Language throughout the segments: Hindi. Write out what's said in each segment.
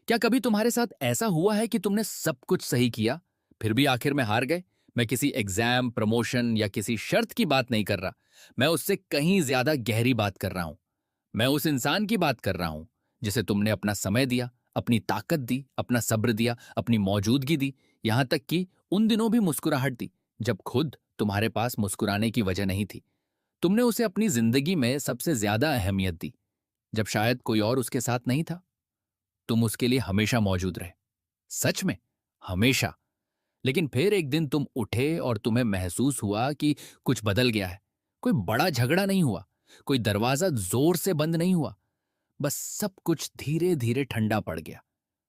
क्या कभी तुम्हारे साथ ऐसा हुआ है कि तुमने सब कुछ सही किया, फिर भी आखिर में हार गए? मैं किसी एग्जाम, प्रमोशन या किसी शर्त की बात नहीं कर रहा। मैं उससे कहीं ज्यादा गहरी बात कर रहा हूं। मैं उस इंसान की बात कर रहा हूं जिसे तुमने अपना समय दिया, अपनी ताकत दी, अपना सब्र दिया, अपनी मौजूदगी दी, यहां तक कि उन दिनों भी मुस्कुराहट दी जब खुद तुम्हारे पास मुस्कुराने की वजह नहीं थी। तुमने उसे अपनी जिंदगी में सबसे ज्यादा अहमियत दी, जब शायद कोई और उसके साथ नहीं था। तुम उसके लिए हमेशा मौजूद रहे। सच में, हमेशा। लेकिन फिर एक दिन तुम उठे और तुम्हें महसूस हुआ कि कुछ बदल गया है। कोई बड़ा झगड़ा नहीं हुआ, कोई दरवाजा जोर से बंद नहीं हुआ, बस सब कुछ धीरे धीरे ठंडा पड़ गया।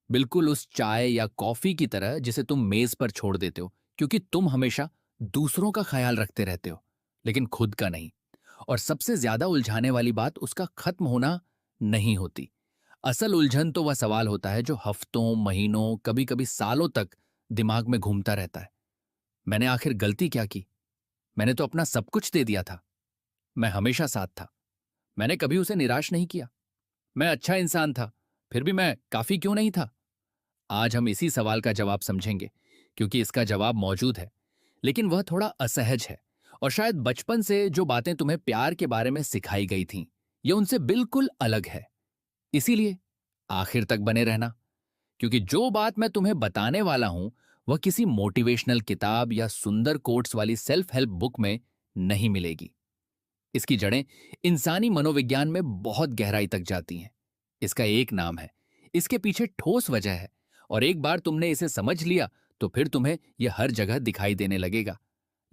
बिल्कुल उस चाय या कॉफी की तरह जिसे तुम मेज पर छोड़ देते हो, क्योंकि तुम हमेशा दूसरों का ख्याल रखते रहते हो, लेकिन खुद का नहीं। और सबसे ज्यादा उलझाने वाली बात उसका खत्म होना नहीं होती। असल उलझन तो वह सवाल होता है जो हफ्तों, महीनों, कभी कभी सालों तक दिमाग में घूमता रहता है। मैंने आखिर गलती क्या की? मैंने तो अपना सब कुछ दे दिया था। मैं हमेशा साथ था। मैंने कभी उसे निराश नहीं किया। मैं अच्छा इंसान था, फिर भी मैं काफी क्यों नहीं था? आज हम इसी सवाल का जवाब समझेंगे, क्योंकि इसका जवाब मौजूद है, लेकिन वह थोड़ा असहज है। और शायद बचपन से जो बातें तुम्हें प्यार के बारे में सिखाई गई थीं, ये उनसे बिल्कुल अलग है। इसीलिए आखिर तक बने रहना, क्योंकि जो बात मैं तुम्हें बताने वाला हूं, वह किसी मोटिवेशनल किताब या सुंदर कोट्स वाली सेल्फ हेल्प बुक में नहीं मिलेगी। इसकी जड़ें इंसानी मनोविज्ञान में बहुत गहराई तक जाती हैं। इसका एक नाम है, इसके पीछे ठोस वजह है, और एक बार तुमने इसे समझ लिया तो फिर तुम्हें यह हर जगह दिखाई देने लगेगा।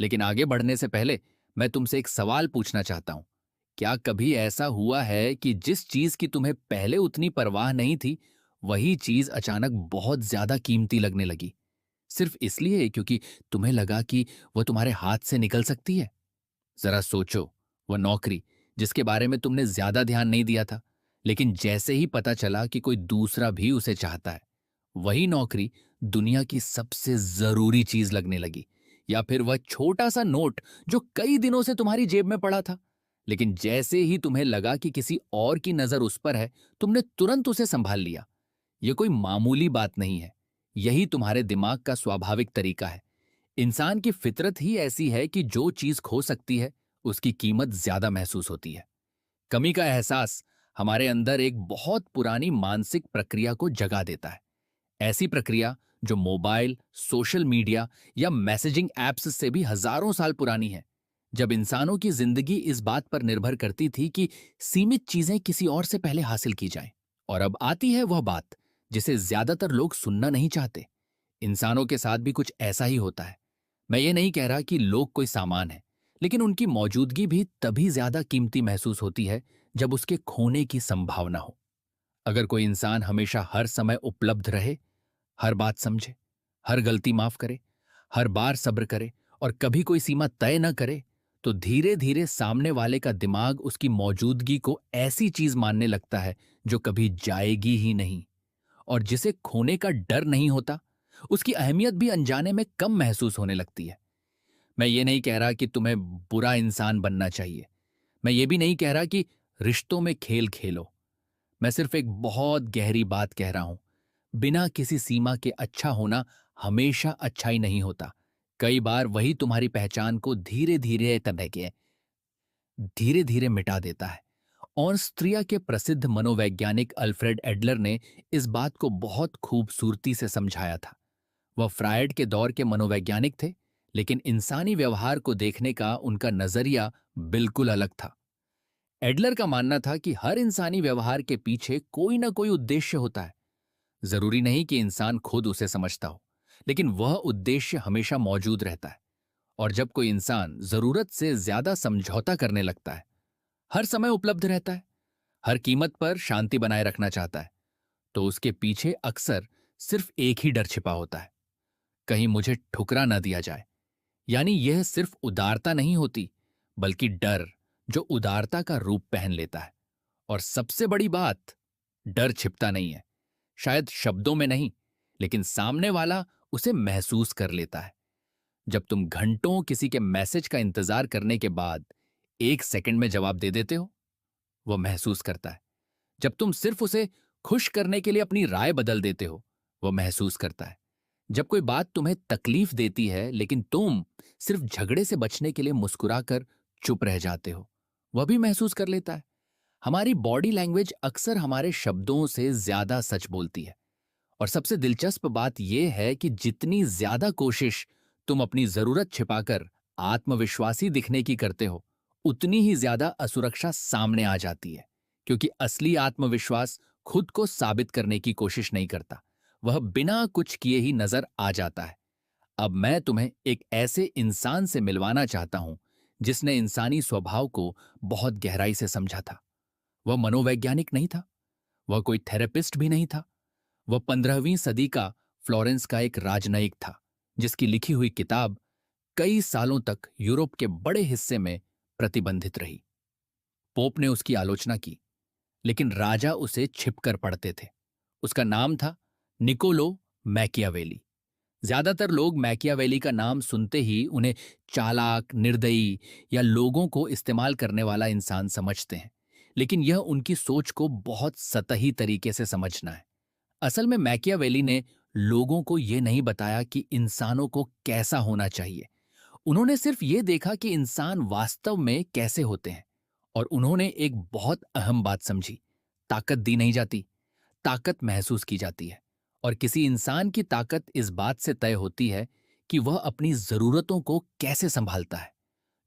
लेकिन आगे बढ़ने से पहले मैं तुमसे एक सवाल पूछना चाहता हूं। क्या कभी ऐसा हुआ है कि जिस चीज की तुम्हें पहले उतनी परवाह नहीं थी, वही चीज अचानक बहुत ज्यादा कीमती लगने लगी, सिर्फ इसलिए क्योंकि तुम्हें लगा कि वह तुम्हारे हाथ से निकल सकती है? जरा सोचो, वह नौकरी जिसके बारे में तुमने ज्यादा ध्यान नहीं दिया था, लेकिन जैसे ही पता चला कि कोई दूसरा भी उसे चाहता है, वही नौकरी दुनिया की सबसे जरूरी चीज लगने लगी। या फिर वह छोटा सा नोट जो कई दिनों से तुम्हारी जेब में पड़ा था, लेकिन जैसे ही तुम्हें लगा कि किसी और की नजर उस पर है, तुमने तुरंत उसे संभाल लिया। यह कोई मामूली बात नहीं है। यही तुम्हारे दिमाग का स्वाभाविक तरीका है। इंसान की फितरत ही ऐसी है कि जो चीज खो सकती है, उसकी कीमत ज्यादा महसूस होती है। कमी का एहसास हमारे अंदर एक बहुत पुरानी मानसिक प्रक्रिया को जगा देता है। ऐसी प्रक्रिया जो मोबाइल, सोशल मीडिया या मैसेजिंग एप्स से भी हजारों साल पुरानी है। जब इंसानों की जिंदगी इस बात पर निर्भर करती थी कि सीमित चीजें किसी और से पहले हासिल की जाएं। और अब आती है वह बात जिसे ज्यादातर लोग सुनना नहीं चाहते। इंसानों के साथ भी कुछ ऐसा ही होता है। मैं ये नहीं कह रहा कि लोग कोई सामान है, लेकिन उनकी मौजूदगी भी तभी ज्यादा कीमती महसूस होती है जब उसके खोने की संभावना हो। अगर कोई इंसान हमेशा हर समय उपलब्ध रहे, हर बात समझे, हर गलती माफ करे, हर बार सब्र करे और कभी कोई सीमा तय न करे, तो धीरे धीरे सामने वाले का दिमाग उसकी मौजूदगी को ऐसी चीज मानने लगता है जो कभी जाएगी ही नहीं। और जिसे खोने का डर नहीं होता, उसकी अहमियत भी अनजाने में कम महसूस होने लगती है। मैं ये नहीं कह रहा कि तुम्हें बुरा इंसान बनना चाहिए। मैं ये भी नहीं कह रहा कि रिश्तों में खेल खेलो। मैं सिर्फ एक बहुत गहरी बात कह रहा हूं। बिना किसी सीमा के अच्छा होना हमेशा अच्छा ही नहीं होता। कई बार वही तुम्हारी पहचान को धीरे धीरे मिटा देता है। ऑस्ट्रिया के प्रसिद्ध मनोवैज्ञानिक अल्फ्रेड एडलर ने इस बात को बहुत खूबसूरती से समझाया था। वह फ्रायड के दौर के मनोवैज्ञानिक थे, लेकिन इंसानी व्यवहार को देखने का उनका नजरिया बिल्कुल अलग था। एडलर का मानना था कि हर इंसानी व्यवहार के पीछे कोई ना कोई उद्देश्य होता है। जरूरी नहीं कि इंसान खुद उसे समझता हो, लेकिन वह उद्देश्य हमेशा मौजूद रहता है। और जब कोई इंसान जरूरत से ज्यादा समझौता करने लगता है, हर समय उपलब्ध रहता है, हर कीमत पर शांति बनाए रखना चाहता है, तो उसके पीछे अक्सर सिर्फ एक ही डर छिपा होता है, कहीं मुझे ठुकरा ना दिया जाए। यानी यह सिर्फ उदारता नहीं होती, बल्कि डर जो उदारता का रूप पहन लेता है। और सबसे बड़ी बात, डर छिपता नहीं है, शायद शब्दों में नहीं, लेकिन सामने वाला उसे महसूस कर लेता है। जब तुम घंटों किसी के मैसेज का इंतजार करने के बाद 1 सेकंड में जवाब दे देते हो, वह महसूस करता है। जब तुम सिर्फ उसे खुश करने के लिए अपनी राय बदल देते हो, वह महसूस करता है। जब कोई बात तुम्हें तकलीफ देती है लेकिन तुम सिर्फ झगड़े से बचने के लिए मुस्कुराकर चुप रह जाते हो, वह भी महसूस कर लेता है। हमारी बॉडी लैंग्वेज अक्सर हमारे शब्दों से ज्यादा सच बोलती है। और सबसे दिलचस्प बात यह है कि जितनी ज्यादा कोशिश तुम अपनी जरूरत छिपाकर आत्मविश्वासी दिखने की करते हो, उतनी ही ज्यादा असुरक्षा सामने आ जाती है। क्योंकि असली आत्मविश्वास खुद को साबित करने की कोशिश नहीं करता, वह बिना कुछ किए ही नजर आ जाता है। अब मैं तुम्हें एक ऐसे इंसान से मिलवाना चाहता हूं जिसने इंसानी स्वभाव को बहुत गहराई से समझा था। वह मनोवैज्ञानिक नहीं था, वह कोई थेरेपिस्ट भी नहीं था। वह 15वीं सदी का फ्लोरेंस का एक राजनयिक था, जिसकी लिखी हुई किताब कई सालों तक यूरोप के बड़े हिस्से में प्रतिबंधित रही। पोप ने उसकी आलोचना की, लेकिन राजा उसे छिपकर पढ़ते थे। उसका नाम था निकोलो मैकियावेली। ज्यादातर लोग मैकियावेली का नाम सुनते ही उन्हें चालाक, निर्दयी या लोगों को इस्तेमाल करने वाला इंसान समझते हैं, लेकिन यह उनकी सोच को बहुत सतही तरीके से समझना है। असल में मैकियावेली ने लोगों को यह नहीं बताया कि इंसानों को कैसा होना चाहिए। उन्होंने सिर्फ ये देखा कि इंसान वास्तव में कैसे होते हैं। और उन्होंने एक बहुत अहम बात समझी, ताकत दी नहीं जाती, ताकत महसूस की जाती है। और किसी इंसान की ताकत इस बात से तय होती है कि वह अपनी जरूरतों को कैसे संभालता है।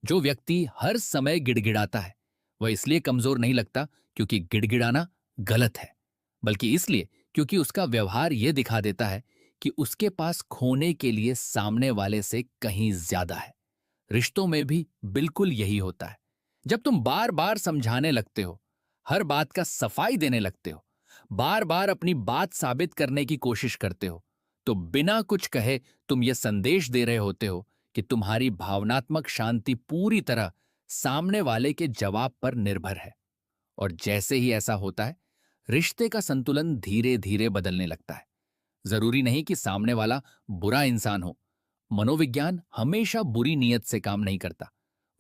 जो व्यक्ति हर समय गिड़गिड़ाता है, वह इसलिए कमजोर नहीं लगता क्योंकि गिड़गिड़ाना गलत है, बल्कि इसलिए क्योंकि उसका व्यवहार यह दिखा देता है कि उसके पास खोने के लिए सामने वाले से कहीं ज्यादा है। रिश्तों में भी बिल्कुल यही होता है। जब तुम बार बार समझाने लगते हो, हर बात का सफाई देने लगते हो, बार बार अपनी बात साबित करने की कोशिश करते हो, तो बिना कुछ कहे तुम यह संदेश दे रहे होते हो कि तुम्हारी भावनात्मक शांति पूरी तरह सामने वाले के जवाब पर निर्भर है। और जैसे ही ऐसा होता है, रिश्ते का संतुलन धीरे धीरे बदलने लगता है। जरूरी नहीं कि सामने वाला बुरा इंसान हो। मनोविज्ञान हमेशा बुरी नीयत से काम नहीं करता,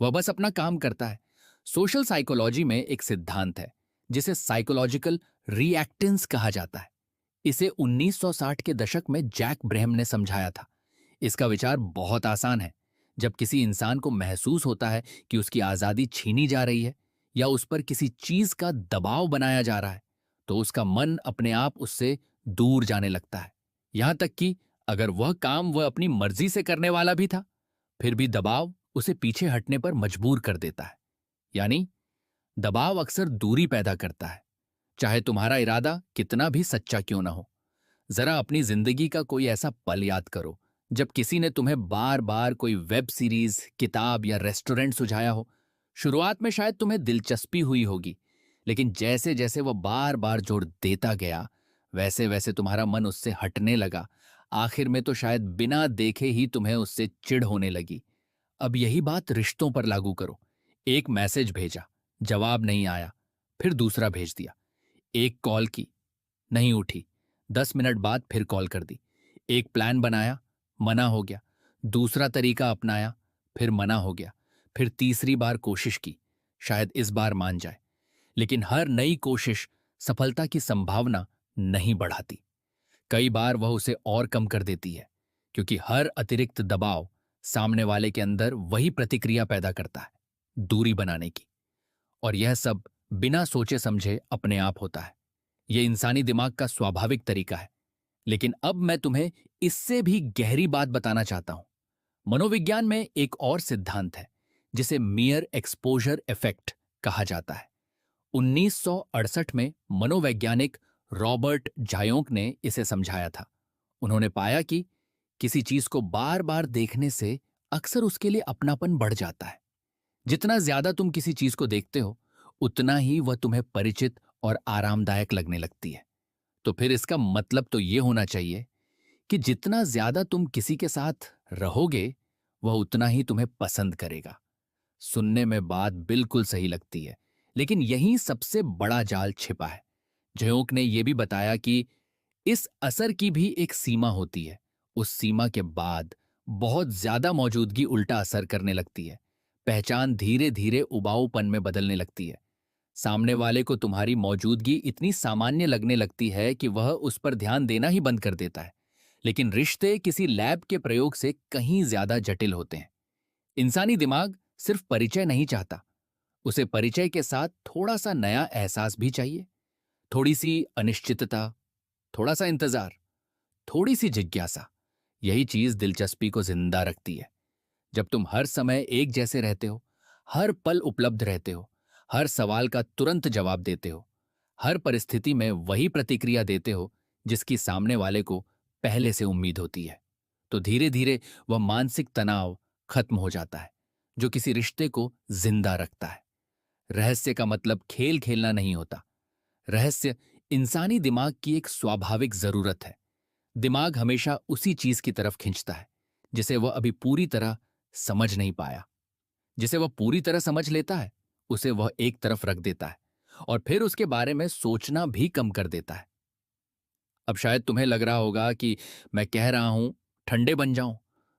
वह बस अपना काम करता है। सोशल साइकोलॉजी में एक सिद्धांत है जिसे साइकोलॉजिकल रिएक्टेंस कहा जाता है। इसे 1960 के दशक में जैक ब्रह्म ने समझाया था। इसका विचार बहुत आसान है। जब किसी इंसान को महसूस होता है कि उसकी आजादी छीनी जा रही है या उस पर किसी चीज का दबाव बनाया जा रहा है, तो उसका मन अपने आप उससे दूर जाने लगता है। यहां तक कि अगर वह काम वह अपनी मर्जी से करने वाला भी था, फिर भी दबाव उसे पीछे हटने पर मजबूर कर देता है। यानी दबाव अक्सर दूरी पैदा करता है, चाहे तुम्हारा इरादा कितना भी सच्चा क्यों ना हो। जरा अपनी जिंदगी का कोई ऐसा पल याद करो जब किसी ने तुम्हें बार बार कोई वेब सीरीज, किताब या रेस्टोरेंट सुझाया हो। शुरुआत में शायद तुम्हें दिलचस्पी हुई होगी, लेकिन जैसे जैसे वह बार बार जोर देता गया, वैसे वैसे तुम्हारा मन उससे हटने लगा। आखिर में तो शायद बिना देखे ही तुम्हें उससे चिढ़ होने लगी। अब यही बात रिश्तों पर लागू करो। एक मैसेज भेजा, जवाब नहीं आया, फिर दूसरा भेज दिया। एक कॉल की, नहीं उठी, 10 मिनट बाद फिर कॉल कर दी। एक प्लान बनाया, मना हो गया। दूसरा तरीका अपनाया, फिर मना हो गया। फिर तीसरी बार कोशिश की, शायद इस बार मान जाए। लेकिन हर नई कोशिश सफलता की संभावना नहीं बढ़ाती। कई बार वह उसे और कम कर देती है, क्योंकि हर अतिरिक्त दबाव सामने वाले के अंदर वही प्रतिक्रिया पैदा करता है, दूरी बनाने की। और यह सब बिना सोचे समझे अपने आप होता है। यह इंसानी दिमाग का स्वाभाविक तरीका है। लेकिन अब मैं तुम्हें इससे भी गहरी बात बताना चाहता हूं। मनोविज्ञान में एक और सिद्धांत है जिसे मियर एक्सपोजर इफेक्ट कहा जाता है। 1968 में मनोवैज्ञानिक रॉबर्ट जायोंक ने इसे समझाया था। उन्होंने पाया कि किसी चीज को बार बार देखने से अक्सर उसके लिए अपनापन बढ़ जाता है। जितना ज्यादा तुम किसी चीज को देखते हो, उतना ही वह तुम्हें परिचित और आरामदायक लगने लगती है। तो फिर इसका मतलब तो यह होना चाहिए कि जितना ज्यादा तुम किसी के साथ रहोगे, वह उतना ही तुम्हें पसंद करेगा। सुनने में बात बिल्कुल सही लगती है, लेकिन यहीं सबसे बड़ा जाल छिपा है। जयोंक ने यह भी बताया कि इस असर की भी एक सीमा होती है। उस सीमा के बाद बहुत ज्यादा मौजूदगी उल्टा असर करने लगती है। पहचान धीरे धीरे उबाऊपन में बदलने लगती है। सामने वाले को तुम्हारी मौजूदगी इतनी सामान्य लगने लगती है कि वह उस पर ध्यान देना ही बंद कर देता है। लेकिन रिश्ते किसी लैब के प्रयोग से कहीं ज्यादा जटिल होते हैं। इंसानी दिमाग सिर्फ परिचय नहीं चाहता, उसे परिचय के साथ थोड़ा सा नया एहसास भी चाहिए। थोड़ी सी अनिश्चितता, थोड़ा सा इंतजार, थोड़ी सी जिज्ञासा, यही चीज दिलचस्पी को जिंदा रखती है। जब तुम हर समय एक जैसे रहते हो, हर पल उपलब्ध रहते हो, हर सवाल का तुरंत जवाब देते हो, हर परिस्थिति में वही प्रतिक्रिया देते हो जिसकी सामने वाले को पहले से उम्मीद होती है, तो धीरे धीरे वह मानसिक तनाव खत्म हो जाता है जो किसी रिश्ते को जिंदा रखता है। रहस्य का मतलब खेल खेलना नहीं होता। रहस्य इंसानी दिमाग की एक स्वाभाविक जरूरत है। दिमाग हमेशा उसी चीज की तरफ खींचता है जिसे वह अभी पूरी तरह समझ नहीं पाया। जिसे वह पूरी तरह समझ लेता है उसे वह एक तरफ रख देता है और फिर उसके बारे में सोचना भी कम कर देता है। अब शायद तुम्हें लग रहा होगा कि मैं कह रहा हूं ठंडे बन जाओ,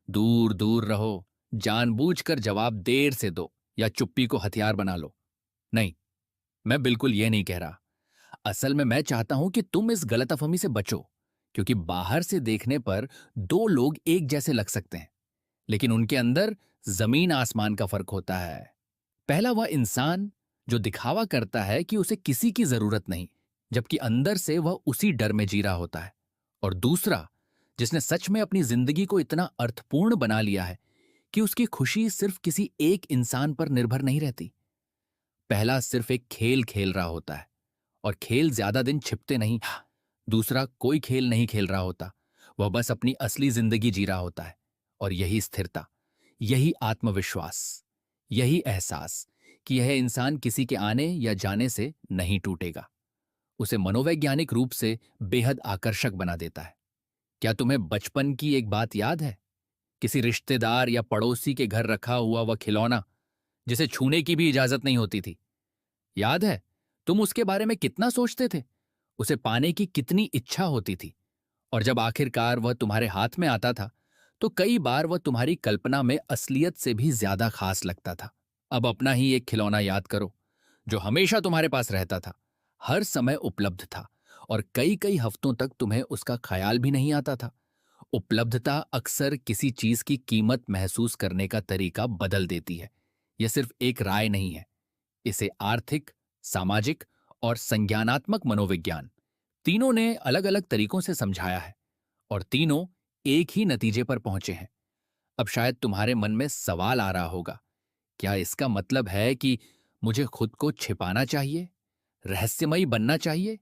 दूर दूर रहो, जानबूझकर जवाब देर से दो या चुप्पी को हथियार बना लो। नहीं, मैं बिल्कुल यह नहीं कह रहा। असल में मैं चाहता हूं कि तुम इस गलतफहमी से बचो, क्योंकि बाहर से देखने पर दो लोग एक जैसे लग सकते हैं, लेकिन उनके अंदर जमीन आसमान का फर्क होता है। पहला वह इंसान जो दिखावा करता है कि उसे किसी की जरूरत नहीं, जबकि अंदर से वह उसी डर में जी रहा होता है। और दूसरा जिसने सच में अपनी जिंदगी को इतना अर्थपूर्ण बना लिया है कि उसकी खुशी सिर्फ किसी एक इंसान पर निर्भर नहीं रहती। पहला सिर्फ एक खेल खेल रहा होता है और खेल ज्यादा दिन छिपते नहीं। दूसरा कोई खेल नहीं खेल रहा होता, वह बस अपनी असली जिंदगी जी रहा होता है। और यही स्थिरता, यही आत्मविश्वास, यही एहसास कि यह इंसान किसी के आने या जाने से नहीं टूटेगा, उसे मनोवैज्ञानिक रूप से बेहद आकर्षक बना देता है। क्या तुम्हें बचपन की एक बात याद है? किसी रिश्तेदार या पड़ोसी के घर रखा हुआ वह खिलौना जिसे छूने की भी इजाजत नहीं होती थी? याद है तुम उसके बारे में कितना सोचते थे, उसे पाने की कितनी इच्छा होती थी? और जब आखिरकार वह तुम्हारे हाथ में आता था तो कई बार वह तुम्हारी कल्पना में असलियत से भी ज्यादा खास लगता था। अब अपना ही एक खिलौना याद करो जो हमेशा तुम्हारे पास रहता था, हर समय उपलब्ध था और कई कई हफ्तों तक तुम्हें उसका ख्याल भी नहीं आता था। उपलब्धता अक्सर किसी चीज की कीमत महसूस करने का तरीका बदल देती है। यह सिर्फ एक राय नहीं है, इसे आर्थिक, सामाजिक और संज्ञानात्मक मनोविज्ञान तीनों ने अलग अलग तरीकों से समझाया है और तीनों एक ही नतीजे पर पहुंचे हैं। अब शायद तुम्हारे मन में सवाल आ रहा होगा, क्या इसका मतलब है कि मुझे खुद को छिपाना चाहिए, रहस्यमयी बनना चाहिए,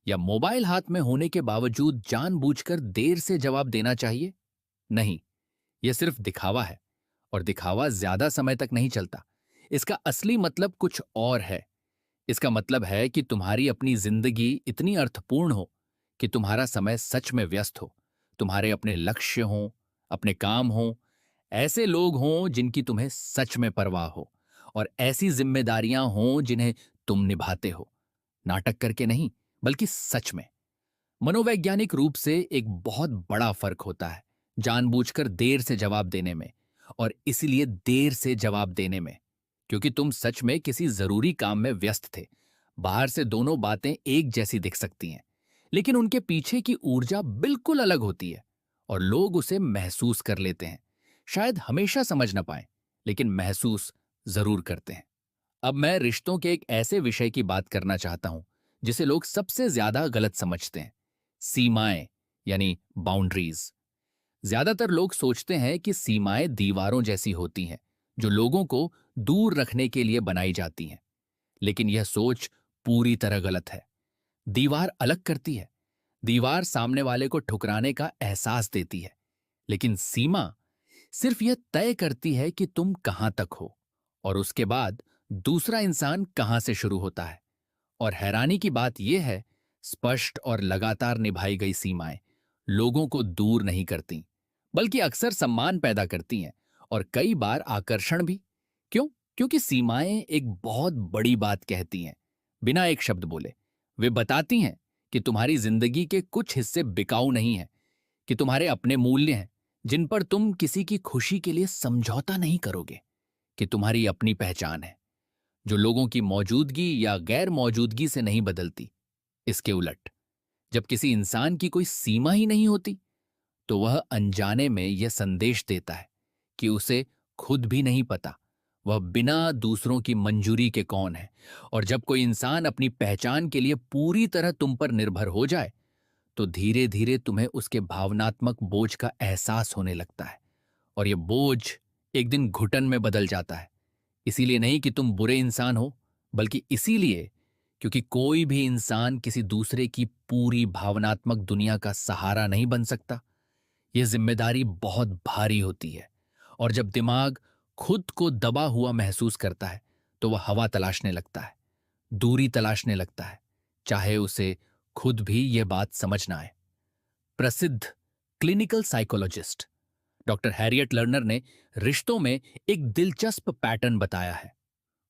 या मोबाइल हाथ में होने के बावजूद जानबूझकर देर से जवाब देना चाहिए? नहीं, यह सिर्फ दिखावा है और दिखावा ज्यादा समय तक नहीं चलता। इसका असली मतलब कुछ और है। इसका मतलब है कि तुम्हारी अपनी जिंदगी इतनी अर्थपूर्ण हो कि तुम्हारा समय सच में व्यस्त हो, तुम्हारे अपने लक्ष्य हों, अपने काम हों, ऐसे लोग हों जिनकी तुम्हें सच में परवाह हो, और ऐसी जिम्मेदारियां हों जिन्हें तुम निभाते हो, नाटक करके नहीं बल्कि सच में। मनोवैज्ञानिक रूप से एक बहुत बड़ा फर्क होता है जानबूझकर देर से जवाब देने में और इसलिए देर से जवाब देने में, क्योंकि तुम सच में किसी जरूरी काम में व्यस्त थे। बाहर से दोनों बातें एक जैसी दिख सकती हैं, लेकिन उनके पीछे की ऊर्जा बिल्कुल अलग होती है और लोग उसे महसूस कर लेते हैं। शायद हमेशा समझ ना पाए, लेकिन महसूस जरूर करते हैं। अब मैं रिश्तों के एक ऐसे विषय की बात करना चाहता हूं जिसे लोग सबसे ज्यादा गलत समझते हैं, सीमाएं, यानी बाउंड्रीज। ज्यादातर लोग सोचते हैं कि सीमाएं दीवारों जैसी होती हैं जो लोगों को दूर रखने के लिए बनाई जाती हैं, लेकिन यह सोच पूरी तरह गलत है। दीवार अलग करती है, दीवार सामने वाले को ठुकराने का एहसास देती है, लेकिन सीमा सिर्फ यह तय करती है कि तुम कहां तक हो और उसके बाद दूसरा इंसान कहां से शुरू होता है। और हैरानी की बात यह है, स्पष्ट और लगातार निभाई गई सीमाएं लोगों को दूर नहीं करती, बल्कि अक्सर सम्मान पैदा करती हैं और कई बार आकर्षण भी। क्यों? क्योंकि सीमाएं एक बहुत बड़ी बात कहती हैं, बिना एक शब्द बोले। वे बताती हैं कि तुम्हारी जिंदगी के कुछ हिस्से बिकाऊ नहीं हैं, कि तुम्हारे अपने मूल्य हैं जिन पर तुम किसी की खुशी के लिए समझौता नहीं करोगे, कि तुम्हारी अपनी पहचान है। जो लोगों की मौजूदगी या गैर मौजूदगी से नहीं बदलती। इसके उलट, जब किसी इंसान की कोई सीमा ही नहीं होती, तो वह अनजाने में यह संदेश देता है कि उसे खुद भी नहीं पता वह बिना दूसरों की मंजूरी के कौन है। और जब कोई इंसान अपनी पहचान के लिए पूरी तरह तुम पर निर्भर हो जाए, तो धीरे धीरे तुम्हें उसके भावनात्मक बोझ का एहसास होने लगता है। और यह बोझ एक दिन घुटन में बदल जाता है। इसीलिए नहीं कि तुम बुरे इंसान हो, बल्कि इसीलिए क्योंकि कोई भी इंसान किसी दूसरे की पूरी भावनात्मक दुनिया का सहारा नहीं बन सकता। यह जिम्मेदारी बहुत भारी होती है। और जब दिमाग खुद को दबा हुआ महसूस करता है, तो वह हवा तलाशने लगता है, दूरी तलाशने लगता है, चाहे उसे खुद भी यह बात समझ ना आए। प्रसिद्ध clinical psychologist doctor Harriet learner ने रिश्तों में एक दिलचस्प पैटर्न बताया है।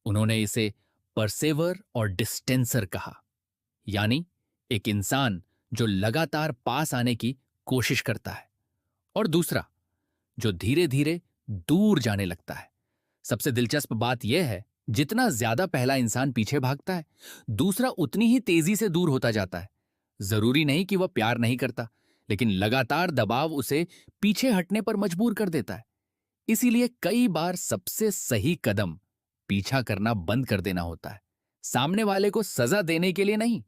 उन्होंने इसे परसेवर और डिस्टेंसर कहा, यानी एक इंसान जो लगातार पास आने की कोशिश करता है, और दूसरा जो धीरे धीरे दूर जाने लगता है। सबसे दिलचस्प बात यह है, जितना ज्यादा पहला इंसान पीछे भागता है, दूसरा उतनी ही तेजी से दूर होता जाता है। जरूरी नहीं कि वह प्यार नहीं करता, लेकिन लगातार दबाव उसे पीछे हटने पर मजबूर कर देता है। इसीलिए कई बार सबसे सही कदम पीछा करना बंद कर देना होता है। सामने वाले को सजा देने के लिए नहीं,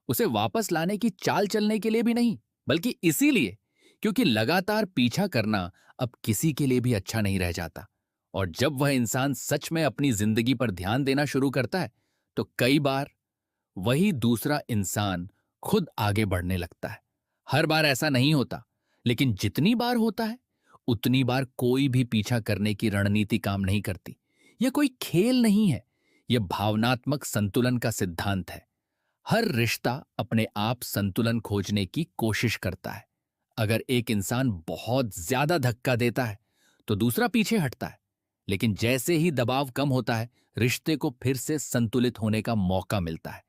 उसे वापस लाने की चाल चलने के लिए भी नहीं, बल्कि इसीलिए क्योंकि लगातार पीछा करना अब किसी के लिए भी अच्छा नहीं रह जाता। और जब वह इंसान सच में अपनी जिंदगी पर ध्यान देना शुरू करता है, तो कई बार वही दूसरा इंसान खुद आगे बढ़ने लगता है। हर बार ऐसा नहीं होता, लेकिन जितनी बार होता है, उतनी बार कोई भी पीछा करने की रणनीति काम नहीं करती। यह कोई खेल नहीं है, यह भावनात्मक संतुलन का सिद्धांत है। हर रिश्ता अपने आप संतुलन खोजने की कोशिश करता है। अगर एक इंसान बहुत ज्यादा धक्का देता है, तो दूसरा पीछे हटता है, लेकिन जैसे ही दबाव कम होता है, रिश्ते को फिर से संतुलित होने का मौका मिलता है।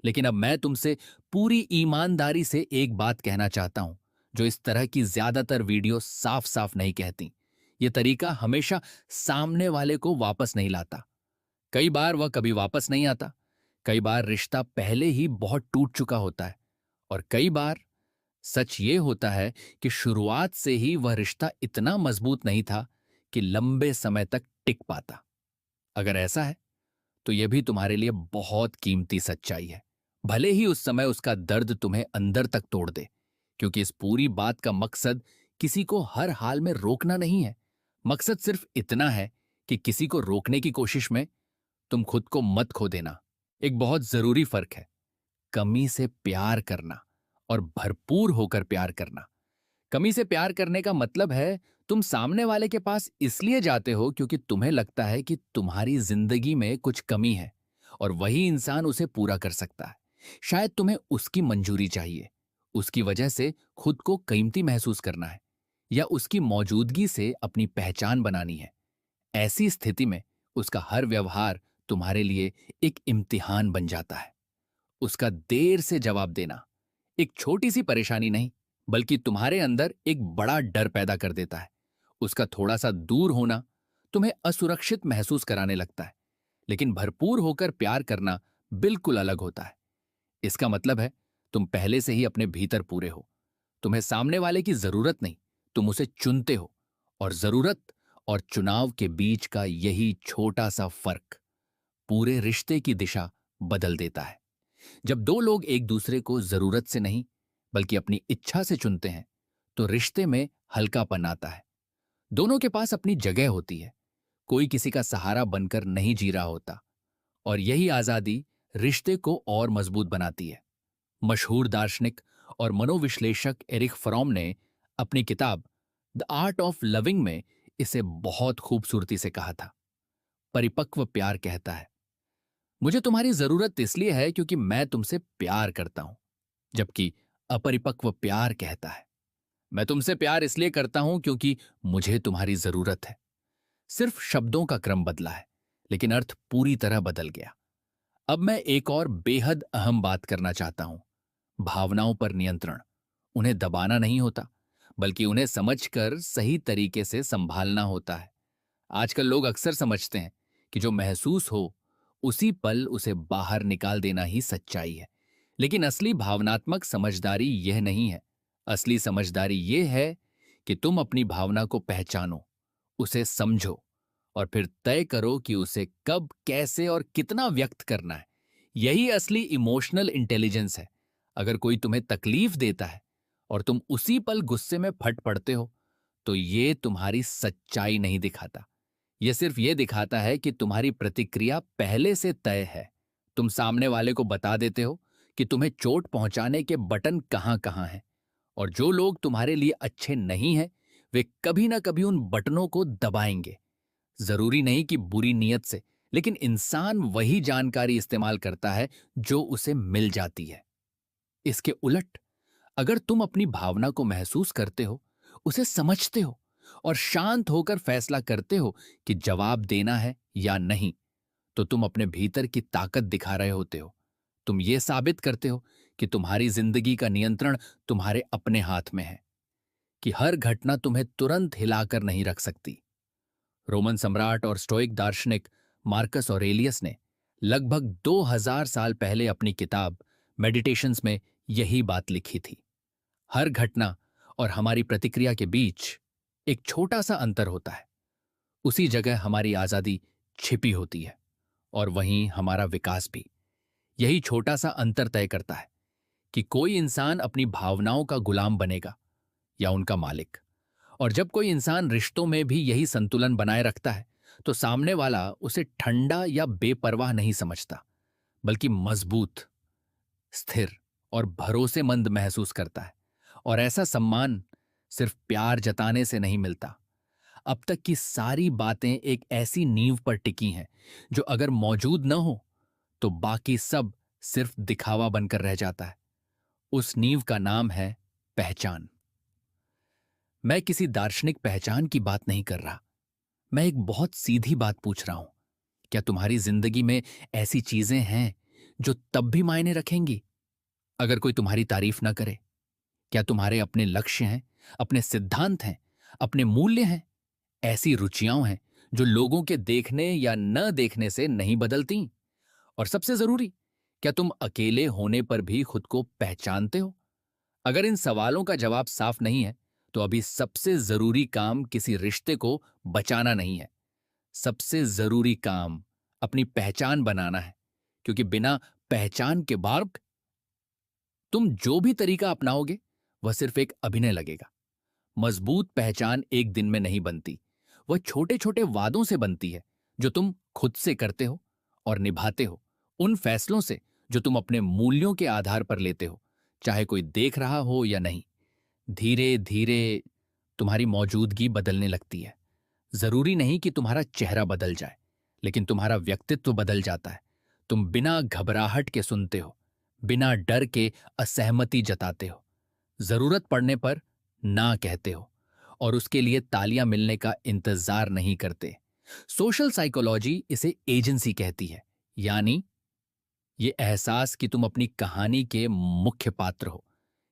लेकिन अब मैं तुमसे पूरी ईमानदारी से एक बात कहना चाहता हूं, जो इस तरह की ज्यादातर वीडियो साफ साफ नहीं कहती। यह तरीका हमेशा सामने वाले को वापस नहीं लाता। कई बार वह कभी वापस नहीं आता। कई बार रिश्ता पहले ही बहुत टूट चुका होता है। और कई बार सच ये होता है कि शुरुआत से ही वह रिश्ता इतना मजबूत नहीं था कि लंबे समय तक टिक पाता। अगर ऐसा है, तो यह भी तुम्हारे लिए बहुत कीमती सच्चाई है, भले ही उस समय उसका दर्द तुम्हें अंदर तक तोड़ दे। क्योंकि इस पूरी बात का मकसद किसी को हर हाल में रोकना नहीं है। मकसद सिर्फ इतना है कि किसी को रोकने की कोशिश में तुम खुद को मत खो देना। एक बहुत जरूरी फर्क है कमी से प्यार करना और भरपूर होकर प्यार करना। कमी से प्यार करने का मतलब है तुम सामने वाले के पास इसलिए जाते हो क्योंकि तुम्हें लगता है कि तुम्हारी जिंदगी में कुछ कमी है और वही इंसान उसे पूरा कर सकता है। शायद तुम्हें उसकी मंजूरी चाहिए, उसकी वजह से खुद को कीमती महसूस करना है, या उसकी मौजूदगी से अपनी पहचान बनानी है। ऐसी स्थिति में उसका हर व्यवहार तुम्हारे लिए एक इम्तिहान बन जाता है। उसका देर से जवाब देना एक छोटी सी परेशानी नहीं, बल्कि तुम्हारे अंदर एक बड़ा डर पैदा कर देता है। उसका थोड़ा सा दूर होना तुम्हें असुरक्षित महसूस कराने लगता है। लेकिन भरपूर होकर प्यार करना बिल्कुल अलग होता है। इसका मतलब है तुम पहले से ही अपने भीतर पूरे हो। तुम्हें सामने वाले की जरूरत नहीं, तुम उसे चुनते हो। और जरूरत और चुनाव के बीच का यही छोटा सा फर्क पूरे रिश्ते की दिशा बदल देता है। जब दो लोग एक दूसरे को जरूरत से नहीं, बल्कि अपनी इच्छा से चुनते हैं, तो रिश्ते में हल्कापन आता है। दोनों के पास अपनी जगह होती है, कोई किसी का सहारा बनकर नहीं जी रहा होता। और यही आजादी रिश्ते को और मजबूत बनाती है। मशहूर दार्शनिक और मनोविश्लेषक एरिक फ्रॉम ने अपनी किताब द आर्ट ऑफ लविंग में इसे बहुत खूबसूरती से कहा था। परिपक्व प्यार कहता है, मुझे तुम्हारी जरूरत इसलिए है क्योंकि मैं तुमसे प्यार करता हूं। जबकि अपरिपक्व प्यार कहता है, मैं तुमसे प्यार इसलिए करता हूं क्योंकि मुझे तुम्हारी जरूरत है। सिर्फ शब्दों का क्रम बदला है, लेकिन अर्थ पूरी तरह बदल गया। अब मैं एक और बेहद अहम बात करना चाहता हूं, भावनाओं पर नियंत्रण। उन्हें दबाना नहीं होता, बल्कि उन्हें समझकर सही तरीके से संभालना होता है। आजकल लोग अक्सर समझते हैं कि जो महसूस हो उसी पल उसे बाहर निकाल देना ही सच्चाई है। लेकिन असली भावनात्मक समझदारी यह नहीं है। असली समझदारी यह है कि तुम अपनी भावना को पहचानो, उसे समझो और फिर तय करो कि उसे कब, कैसे और कितना व्यक्त करना है। यही असली इमोशनल इंटेलिजेंस है। अगर कोई तुम्हें तकलीफ देता है और तुम उसी पल गुस्से में फट पड़ते हो, तो ये तुम्हारी सच्चाई नहीं दिखाता। यह सिर्फ ये दिखाता है कि तुम्हारी प्रतिक्रिया पहले से तय है। तुम सामने वाले को बता देते हो कि तुम्हें चोट पहुंचाने के बटन कहां कहां हैं, और जो लोग तुम्हारे लिए अच्छे नहीं हैं, वे कभी ना कभी उन बटनों को दबाएंगे। जरूरी नहीं कि बुरी नीयत से, लेकिन इंसान वही जानकारी इस्तेमाल करता है जो उसे मिल जाती है। इसके उलट, अगर तुम अपनी भावना को महसूस करते हो, उसे समझते हो और शांत होकर फैसला करते हो कि जवाब देना है या नहीं, तो तुम अपने भीतर की ताकत दिखा रहे होते हो। तुम ये साबित करते हो कि तुम्हारी जिंदगी का नियंत्रण तुम्हारे अपने हाथ में है, कि हर घटना तुम्हें तुरंत हिलाकर नहीं रख सकती। रोमन सम्राट और स्टोइक दार्शनिक मार्कस ऑरेलियस ने लगभग 2000 साल पहले अपनी किताब मेडिटेशंस में यही बात लिखी थी। हर घटना और हमारी प्रतिक्रिया के बीच एक छोटा सा अंतर होता है। उसी जगह हमारी आजादी छिपी होती है और वहीं हमारा विकास भी। यही छोटा सा अंतर तय करता है कि कोई इंसान अपनी भावनाओं का गुलाम बनेगा या उनका मालिक। और जब कोई इंसान रिश्तों में भी यही संतुलन बनाए रखता है, तो सामने वाला उसे ठंडा या बेपरवाह नहीं समझता, बल्कि मजबूत, स्थिर और भरोसेमंद महसूस करता है। और ऐसा सम्मान सिर्फ प्यार जताने से नहीं मिलता। अब तक की सारी बातें एक ऐसी नींव पर टिकी हैं जो अगर मौजूद न हो तो बाकी सब सिर्फ दिखावा बनकर रह जाता है। उस नींव का नाम है पहचान। मैं किसी दार्शनिक पहचान की बात नहीं कर रहा। मैं एक बहुत सीधी बात पूछ रहा हूं। क्या तुम्हारी जिंदगी में ऐसी चीजें हैं जो तब भी मायने रखेंगी अगर कोई तुम्हारी तारीफ ना करे? क्या तुम्हारे अपने लक्ष्य हैं, अपने सिद्धांत हैं, अपने मूल्य हैं, ऐसी रुचियां हैं जो लोगों के देखने या न देखने से नहीं बदलती? और सबसे जरूरी, क्या तुम अकेले होने पर भी खुद को पहचानते हो? अगर इन सवालों का जवाब साफ नहीं है, तो अभी सबसे जरूरी काम किसी रिश्ते को बचाना नहीं है। सबसे जरूरी काम अपनी पहचान बनाना है, क्योंकि बिना पहचान के बाद तुम जो भी तरीका अपनाओगे वह सिर्फ एक अभिनय लगेगा। मजबूत पहचान एक दिन में नहीं बनती। वह छोटे छोटे वादों से बनती है जो तुम खुद से करते हो और निभाते हो, उन फैसलों से जो तुम अपने मूल्यों के आधार पर लेते हो, चाहे कोई देख रहा हो या नहीं। धीरे धीरे तुम्हारी मौजूदगी बदलने लगती है। जरूरी नहीं कि तुम्हारा चेहरा बदल जाए, लेकिन तुम्हारा व्यक्तित्व बदल जाता है। तुम बिना घबराहट के सुनते हो, बिना डर के असहमति जताते हो, जरूरत पड़ने पर ना कहते हो और उसके लिए तालियां मिलने का इंतजार नहीं करते। सोशल साइकोलॉजी इसे एजेंसी कहती है, यानी ये एहसास कि तुम अपनी कहानी के मुख्य पात्र हो,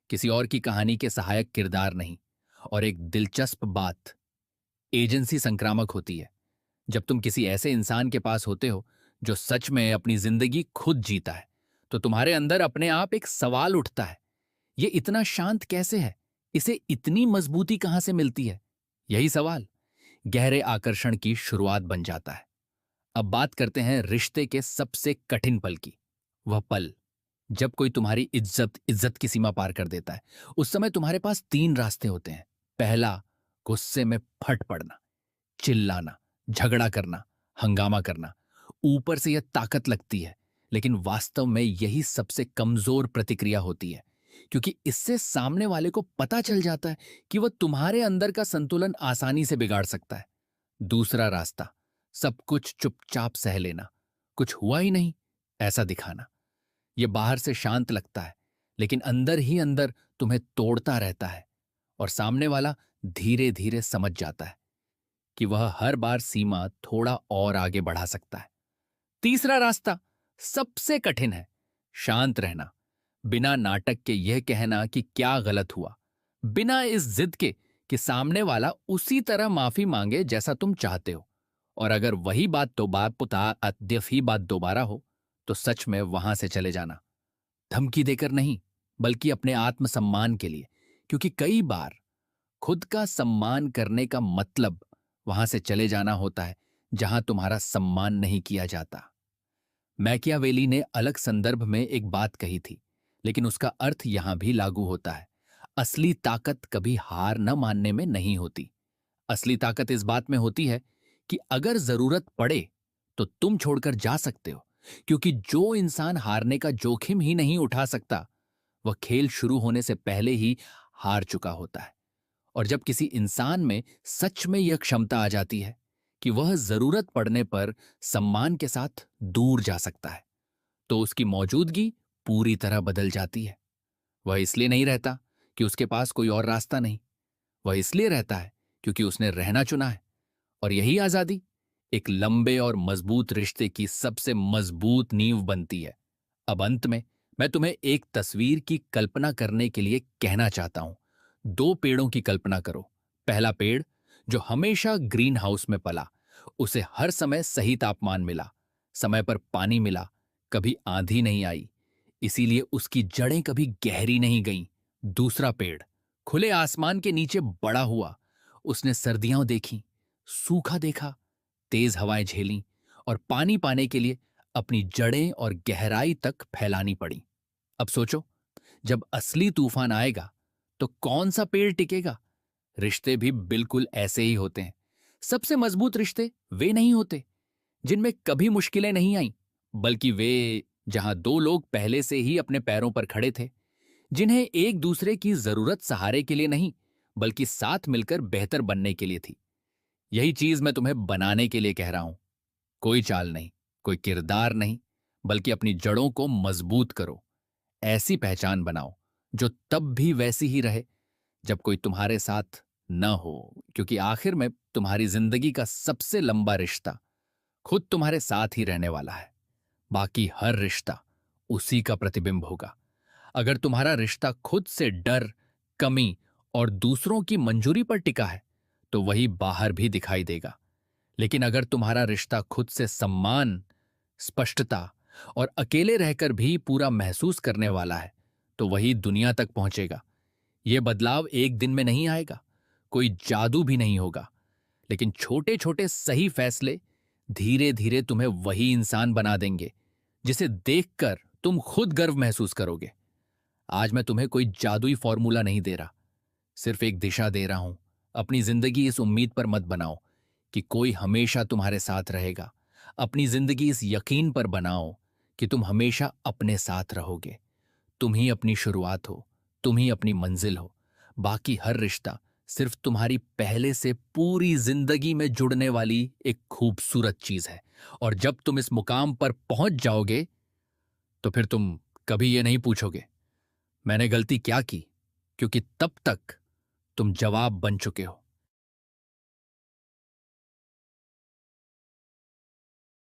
किसी और की कहानी के सहायक किरदार नहीं। और एक दिलचस्प बात, एजेंसी संक्रामक होती है। जब तुम किसी ऐसे इंसान के पास होते हो जो सच में अपनी जिंदगी खुद जीता है, तो तुम्हारे अंदर अपने आप एक सवाल उठता है, ये इतना शांत कैसे है? इसे इतनी मजबूती कहां से मिलती है? यही सवाल गहरे आकर्षण की शुरुआत बन जाता है। अब बात करते हैं रिश्ते के सबसे कठिन पल की। वह पल जब कोई तुम्हारी इज्जत इज्जत की सीमा पार कर देता है। उस समय तुम्हारे पास 3 रास्ते होते हैं। पहला, गुस्से में फट पड़ना, चिल्लाना, झगड़ा करना, हंगामा करना। ऊपर से यह ताकत लगती है, लेकिन वास्तव में यही सबसे कमजोर प्रतिक्रिया होती है, क्योंकि इससे सामने वाले को पता चल जाता है कि वह तुम्हारे अंदर का संतुलन आसानी से बिगाड़ सकता है। दूसरा रास्ता, सब कुछ चुपचाप सह लेना, कुछ हुआ ही नहीं ऐसा दिखाना। यह बाहर से शांत लगता है, लेकिन अंदर ही अंदर तुम्हें तोड़ता रहता है, और सामने वाला धीरे धीरे समझ जाता है कि वह हर बार सीमा थोड़ा और आगे बढ़ा सकता है। तीसरा रास्ता सबसे कठिन है, शांत रहना, बिना नाटक के यह कहना कि क्या गलत हुआ, बिना इस जिद के कि सामने वाला उसी तरह माफी मांगे जैसा तुम चाहते हो, और अगर वही बात दोबारा हो तो सच में वहां से चले जाना। धमकी देकर नहीं, बल्कि अपने आत्मसम्मान के लिए, क्योंकि कई बार खुद का सम्मान करने का मतलब वहां से चले जाना होता है जहां तुम्हारा सम्मान नहीं किया जाता। मैकियावेली ने अलग संदर्भ में एक बात कही थी, लेकिन उसका अर्थ यहां भी लागू होता है। असली ताकत कभी हार न मानने में नहीं होती। असली ताकत इस बात में होती है कि अगर जरूरत पड़े तो तुम छोड़कर जा सकते हो, क्योंकि जो इंसान हारने का जोखिम ही नहीं उठा सकता वह खेल शुरू होने से पहले ही हार चुका होता है। और जब किसी इंसान में सच में यह क्षमता आ जाती है कि वह जरूरत पड़ने पर सम्मान के साथ दूर जा सकता है, तो उसकी मौजूदगी पूरी तरह बदल जाती है। वह इसलिए नहीं रहता कि उसके पास कोई और रास्ता नहीं, वह इसलिए रहता है क्योंकि उसने रहना चुना है। और यही आजादी एक लंबे और मजबूत रिश्ते की सबसे मजबूत नींव बनती है। अब अंत में मैं तुम्हें एक तस्वीर की कल्पना करने के लिए कहना चाहता हूं। दो पेड़ों की कल्पना करो। पहला पेड़ जो हमेशा ग्रीन हाउस में पला, उसे हर समय सही तापमान मिला, समय पर पानी मिला, कभी आंधी नहीं आई, इसीलिए उसकी जड़ें कभी गहरी नहीं गईं। दूसरा पेड़ खुले आसमान के नीचे बड़ा हुआ, उसने सर्दियां देखी, सूखा देखा, तेज हवाएं झेली और पानी पाने के लिए अपनी जड़ें और गहराई तक फैलानी पड़ी। अब सोचो, जब असली तूफान आएगा तो कौन सा पेड़ टिकेगा? रिश्ते भी बिल्कुल ऐसे ही होते हैं। सबसे मजबूत रिश्ते वे नहीं होते जिनमें कभी मुश्किलें नहीं आईं, बल्कि वे जहां दो लोग पहले से ही अपने पैरों पर खड़े थे, जिन्हें एक दूसरे की जरूरत सहारे के लिए नहीं, बल्कि साथ मिलकर बेहतर बनने के लिए थी। यही चीज मैं तुम्हें बनाने के लिए कह रहा हूं। कोई चाल नहीं, कोई किरदार नहीं, बल्कि अपनी जड़ों को मजबूत करो। ऐसी पहचान बनाओ जो तब भी वैसी ही रहे जब कोई तुम्हारे साथ न हो, क्योंकि आखिर में तुम्हारी जिंदगी का सबसे लंबा रिश्ता खुद तुम्हारे साथ ही रहने वाला है। बाकी हर रिश्ता उसी का प्रतिबिंब होगा। अगर तुम्हारा रिश्ता खुद से डर, कमी और दूसरों की मंजूरी पर टिका है तो वही बाहर भी दिखाई देगा। लेकिन अगर तुम्हारा रिश्ता खुद से सम्मान, स्पष्टता और अकेले रहकर भी पूरा महसूस करने वाला है तो वही दुनिया तक पहुंचेगा। यह बदलाव एक दिन में नहीं आएगा, कोई जादू भी नहीं होगा, लेकिन छोटे छोटे सही फैसले धीरे धीरे तुम्हें वही इंसान बना देंगे जिसे देखकर तुम खुद गर्व महसूस करोगे। आज मैं तुम्हें कोई जादुई फॉर्मूला नहीं दे रहा, सिर्फ एक दिशा दे रहा हूं। अपनी जिंदगी इस उम्मीद पर मत बनाओ कि कोई हमेशा तुम्हारे साथ रहेगा। अपनी जिंदगी इस यकीन पर बनाओ कि तुम हमेशा अपने साथ रहोगे। तुम ही अपनी शुरुआत हो, तुम ही अपनी मंजिल हो। बाकी हर रिश्ता सिर्फ तुम्हारी पहले से पूरी जिंदगी में जुड़ने वाली एक खूबसूरत चीज है। और जब तुम इस मुकाम पर पहुंच जाओगे तो फिर तुम कभी ये नहीं पूछोगे मैंने गलती क्या की, क्योंकि तब तक तुम जवाब बन चुके हो।